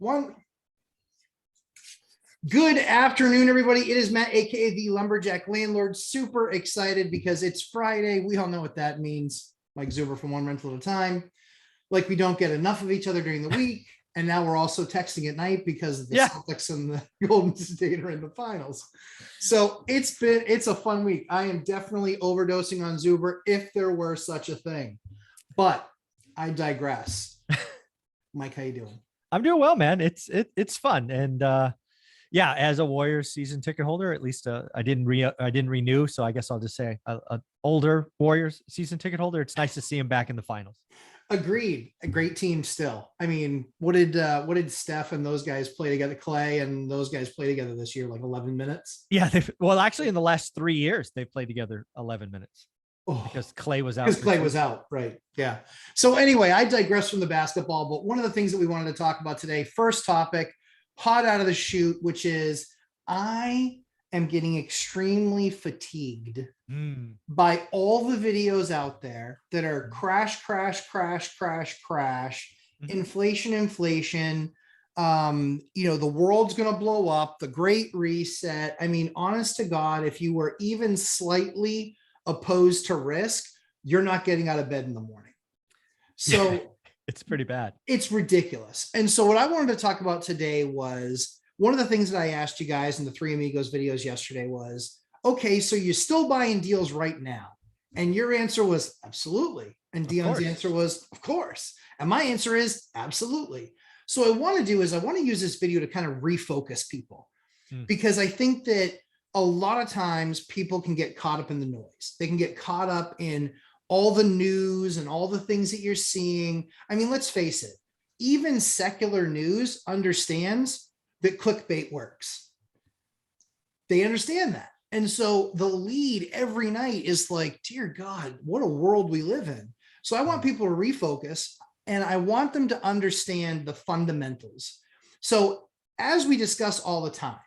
One. Good afternoon, everybody. It is Matt, aka the Lumberjack Landlord. Super excited because it's Friday. We all know what that means. Mike Zuber from One Rental at a Time. Like we don't get enough of each other during the week. And now we're also texting at night because the Celtics and the Golden State are in the finals. So it's a fun week. I am definitely overdosing on Zuber if there were such a thing. But I digress. Mike, how you doing? I'm doing well, man. It's fun. And yeah, as a Warriors season ticket holder, at least I didn't renew. So I guess I'll just say an older Warriors season ticket holder. It's nice to see him back in the finals. Agreed. A great team still. I mean, what did Steph and those guys play together? Clay and those guys play together this year, like 11 minutes. Yeah. Well, actually in the last 3 years, they've played together 11 minutes. Because Clay was out. Because Clay was out, right? Yeah. So anyway, I digress from the basketball, but one of the things that we wanted to talk about today, first topic, hot out of the chute, which is I am getting extremely fatigued by all the videos out there that are crash, inflation. The world's going to blow up, the great reset. I mean, honest to God, if you were even slightly opposed to risk, you're not getting out of bed in the morning. So it's pretty bad. It's ridiculous. And so what I wanted to talk about today was one of the things that I asked you guys in the Three Amigos videos yesterday was, okay, so you're still buying deals right now. And your answer was absolutely. And Dion's answer was, of course. And my answer is absolutely. So what I want to do is I want to use this video to kind of refocus people because I think that a lot of times people can get caught up in the noise. They can get caught up in all the news and all the things that you're seeing. I mean, let's face it, even secular news understands that clickbait works. They understand that. And so the lead every night is like, dear God, what a world we live in. So I want people to refocus and I want them to understand the fundamentals. So as we discuss all the time,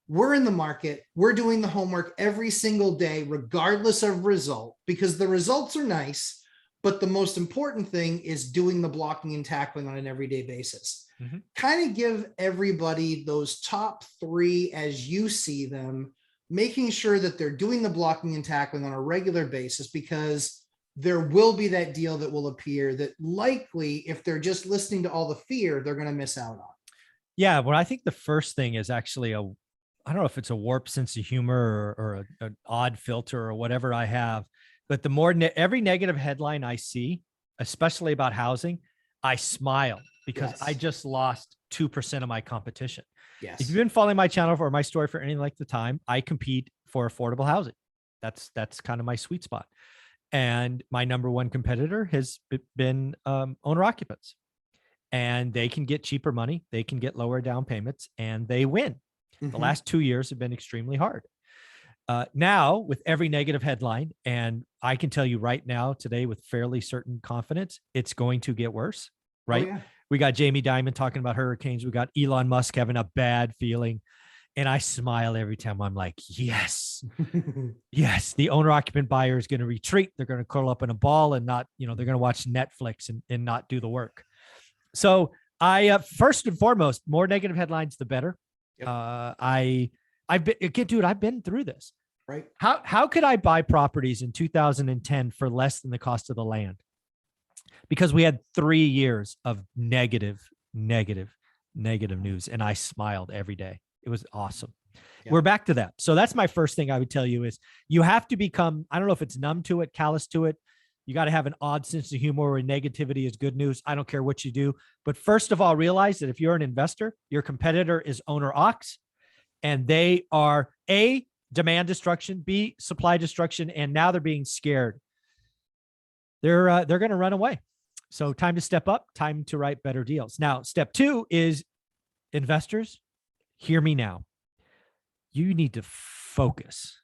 we're in the market, we're doing the homework every single day, regardless of result, because the results are nice, but the most important thing is doing the blocking and tackling on an everyday basis. Kind of give everybody those top three as you see them, making sure that they're doing the blocking and tackling on a regular basis, because there will be that deal that will appear that likely, if they're just listening to all the fear, they're going to miss out on. Yeah. Well, I think the first thing is actually I don't know if it's a warped sense of humor or an odd filter or whatever I have, but the more every negative headline I see, especially about housing, I smile because I just lost 2% of my competition. Yes. If you've been following my channel or my story for any length of time, I compete for affordable housing. That's kind of my sweet spot. And my number one competitor has been owner occupants, and they can get cheaper money. They can get lower down payments and they win. The last 2 years have been extremely hard. Now, with every negative headline, and I can tell you right now, today, with fairly certain confidence, it's going to get worse, right? Oh, yeah. We got Jamie Dimon talking about hurricanes. We got Elon Musk having a bad feeling. And I smile every time. I'm like, yes, yes, the owner-occupant buyer is going to retreat. They're going to curl up in a ball and not, they're going to watch Netflix and not do the work. So I, first and foremost, more negative headlines, the better. Yep. I've been through this. Right. How could I buy properties in 2010 for less than the cost of the land? Because we had 3 years of negative news, and I smiled every day. It was awesome. Yeah. We're back to that. So that's my first thing I would tell you is you have to become, I don't know if it's numb to it, callous to it. You got to have an odd sense of humor where negativity is good news. I don't care what you do. But first of all, realize that if you're an investor, your competitor is owner ox, and they are A, demand destruction, B, supply destruction, and now they're being scared. They're going to run away. So time to step up, time to write better deals. Now, step two is investors, hear me now. You need to focus.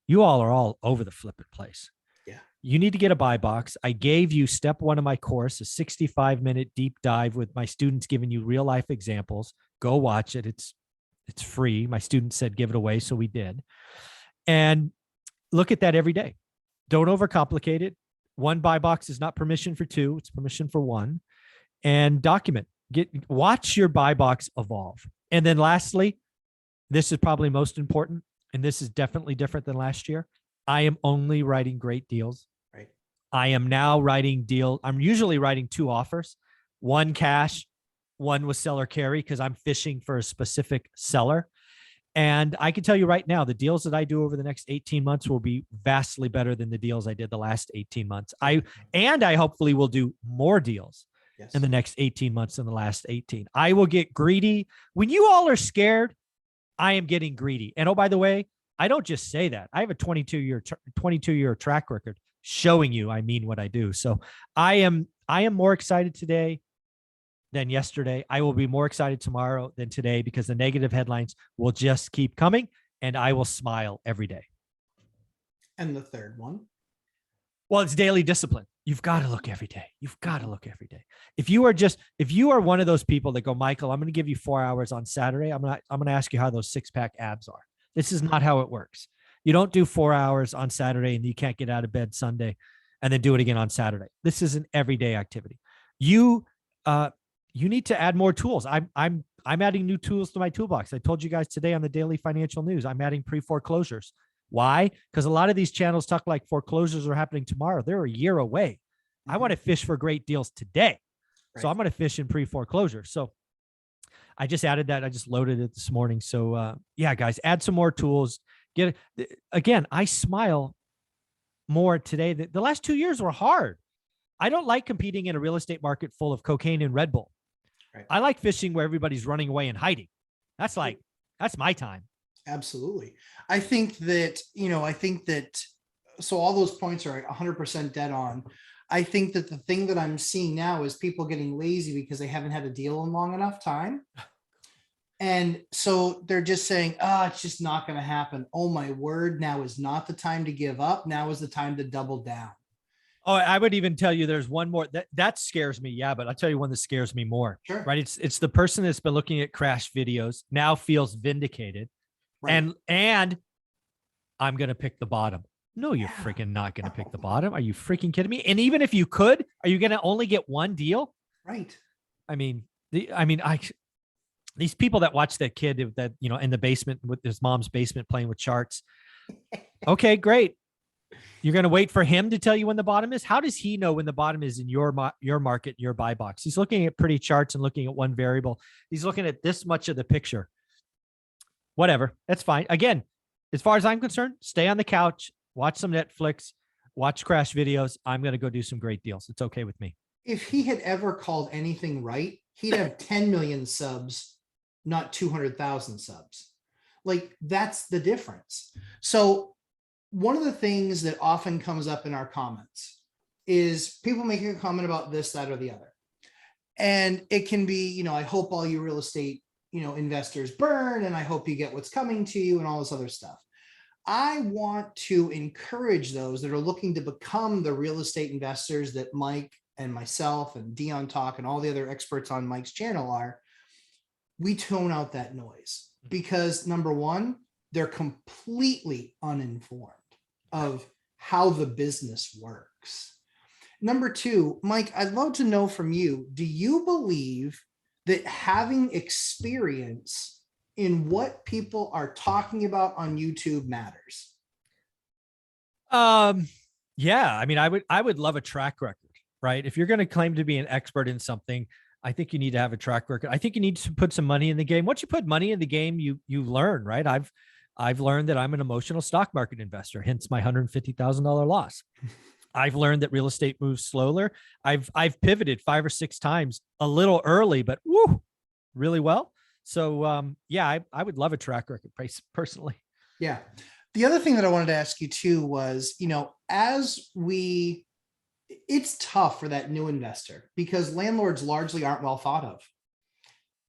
You all are all over the flipping place. You need to get a buy box. I gave you step one of my course, a 65-minute deep dive with my students giving you real life examples. Go watch it. It's free. My students said, give it away. So we did. And look at that every day. Don't overcomplicate it. One buy box is not permission for two. It's permission for one. And document. watch your buy box evolve. And then lastly, this is probably most important, and this is definitely different than last year. I am only writing great deals. Right. I am now writing deal. I'm usually writing 2 offers, one cash, one with seller carry, because I'm fishing for a specific seller. And I can tell you right now, the deals that I do over the next 18 months will be vastly better than the deals I did the last 18 months. I hopefully will do more deals in the next 18 months than the last 18. I will get greedy. When you all are scared, I am getting greedy. And oh, by the way, I don't just say that. I have a 22-year track record showing you I mean what I do. So I am more excited today than yesterday. I will be more excited tomorrow than today, because the negative headlines will just keep coming, and I will smile every day. And the third one? Well, it's daily discipline. You've got to look every day. You've got to look every day. If you are one of those people that go, Michael, I'm going to give you 4 hours on Saturday, I'm going to ask you how those 6-pack abs are. This is not how it works. You don't do 4 hours on Saturday and you can't get out of bed Sunday and then do it again on Saturday. This is an everyday activity. You need to add more tools. I'm adding new tools to my toolbox. I told you guys today on the daily financial news, I'm adding pre-foreclosures. Why? Because a lot of these channels talk like foreclosures are happening tomorrow. They're a year away. I want to fish for great deals today. Right. So I'm going to fish in pre-foreclosure. So I just added that. I just loaded it this morning. So yeah, guys, add some more tools. Again, I smile more today. The last 2 years were hard. I don't like competing in a real estate market full of cocaine and Red Bull. Right. I like fishing where everybody's running away and hiding. That's my time. Absolutely. I think that, so all those points are 100% dead on. I think that the thing that I'm seeing now is people getting lazy because they haven't had a deal in long enough time. And so they're just saying, it's just not going to happen. Oh my word. Now is not the time to give up. Now is the time to double down. Oh, I would even tell you there's one more that scares me. Yeah. But I'll tell you one that scares me more. Sure. Right. It's the person that's been looking at crash videos now feels vindicated. Right. And I'm going to pick the bottom. No, you're freaking not going to pick the bottom. Are you freaking kidding me? And even if you could, are you going to only get one deal? Right. I mean, these people that watch that kid that, in the basement with his mom's basement playing with charts. Okay, great. You're going to wait for him to tell you when the bottom is. How does he know when the bottom is in your market, your buy box? He's looking at pretty charts and looking at one variable. He's looking at this much of the picture. Whatever. That's fine. Again, as far as I'm concerned, stay on the couch, watch some Netflix, watch crash videos. I'm going to go do some great deals. It's okay with me. If he had ever called anything right, he'd have 10 million subs, not 200,000 subs. Like, that's the difference. So one of the things that often comes up in our comments is people making a comment about this, that, or the other. And it can be, I hope all you real estate, investors burn, and I hope you get what's coming to you and all this other stuff. I want to encourage those that are looking to become the real estate investors that Mike and myself and Dion Talk and all the other experts on Mike's channel are. We tone out that noise because, number one, they're completely uninformed of how the business works. Number two, Mike, I'd love to know from you, do you believe that having experience in what people are talking about on YouTube matters? Yeah. I mean, I would love a track record, right? If you're going to claim to be an expert in something, I think you need to have a track record. I think you need to put some money in the game. Once you put money in the game, you learn, right? I've learned that I'm an emotional stock market investor, hence my $150,000 loss. I've learned that real estate moves slower. I've pivoted 5 or 6 times a little early, but really well. So yeah, I would love a track record personally. Yeah. The other thing that I wanted to ask you too was, it's tough for that new investor because landlords largely aren't well thought of,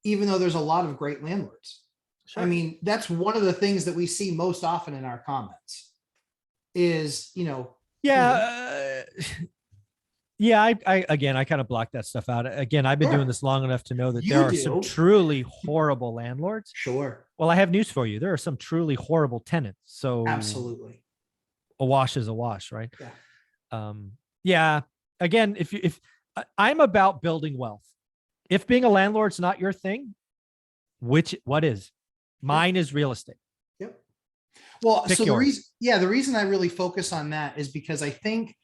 even though there's a lot of great landlords. Sure. I mean, that's one of the things that we see most often in our comments is, yeah. Yeah. I kind of block that stuff out. Again, I've been doing this long enough to know that there are some truly horrible landlords. Sure. Well, I have news for you. There are some truly horrible tenants. So absolutely. A wash is a wash, right? Yeah. Yeah. Again, if I'm about building wealth, If being a landlord's not your thing, what is? Mine is real estate. Yep. Well, Pick so yours. the reason I really focus on that is because I think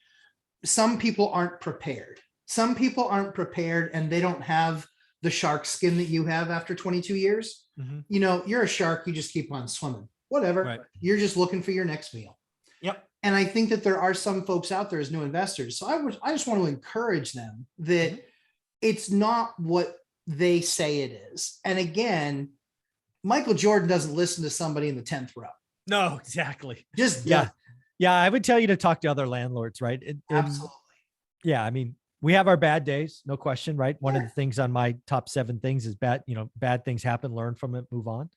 some people aren't prepared. Some people aren't prepared and they don't have the shark skin that you have after 22 years. Mhm. You know, you're a shark, you just keep on swimming, whatever. Right. You're just looking for your next meal. Yep. And I think that there are some folks out there as new investors. So I just want to encourage them that Mhm. it's not what they say it is. And again, Michael Jordan doesn't listen to somebody in the 10th row. No, exactly. Just Yeah. Yeah. I would tell you to talk to other landlords, right? absolutely. Yeah. I mean, we have our bad days, no question, right? One of Yeah. the things on my top 7 things is bad things happen, learn from it, move on.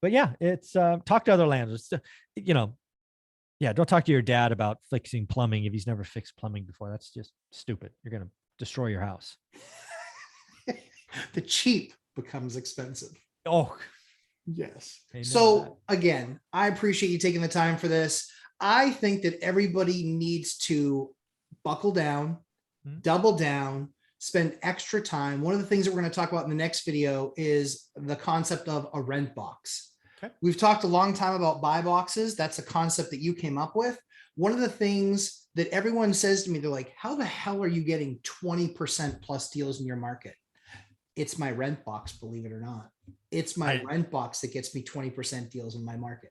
But yeah, it's talk to other landlords. Yeah, don't talk to your dad about fixing plumbing if he's never fixed plumbing before. That's just stupid. You're going to destroy your house. The cheap becomes expensive. Oh, yes. amen to So again, I appreciate you taking the time for this. I think that everybody needs to buckle down, double down, spend extra time. One of the things that we're going to talk about in the next video is the concept of a rent box. Okay. We've talked a long time about buy boxes. That's a concept that you came up with. One of the things that everyone says to me, they're like, how the hell are you getting 20% plus deals in your market? It's my rent box, believe it or not. It's my rent box that gets me 20% deals in my market.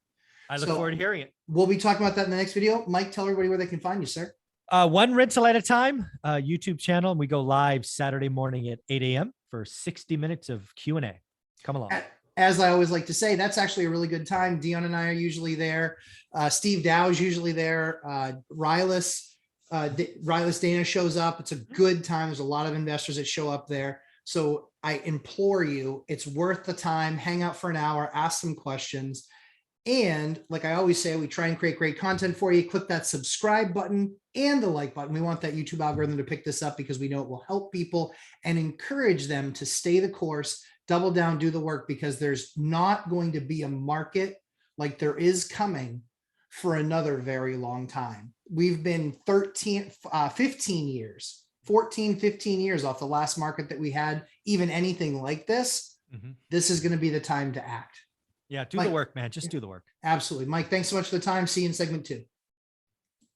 I look forward to hearing it. We'll be talking about that in the next video. Mike, tell everybody where they can find you, sir. One rental at a time, YouTube channel. And we go live Saturday morning at 8 a.m. for 60 minutes of Q&A. Come along. As I always like to say, that's actually a really good time. Dion and I are usually there. Steve Dow is usually there. Rylas Dana shows up. It's a good time. There's a lot of investors that show up there. So I implore you, it's worth the time. Hang out for an hour, ask some questions. And like I always say, we try and create great content for you. Click that subscribe button and the like button. We want that YouTube algorithm to pick this up because we know it will help people and encourage them to stay the course, double down, do the work, because there's not going to be a market like there is coming for another very long time. We've been 15 years, 14, 15 years off the last market that we had, even anything like this. This is going to be the time to act. Yeah, do Mike, the work, man. Just do the work. Absolutely. Mike, thanks so much for the time. See you in segment 2.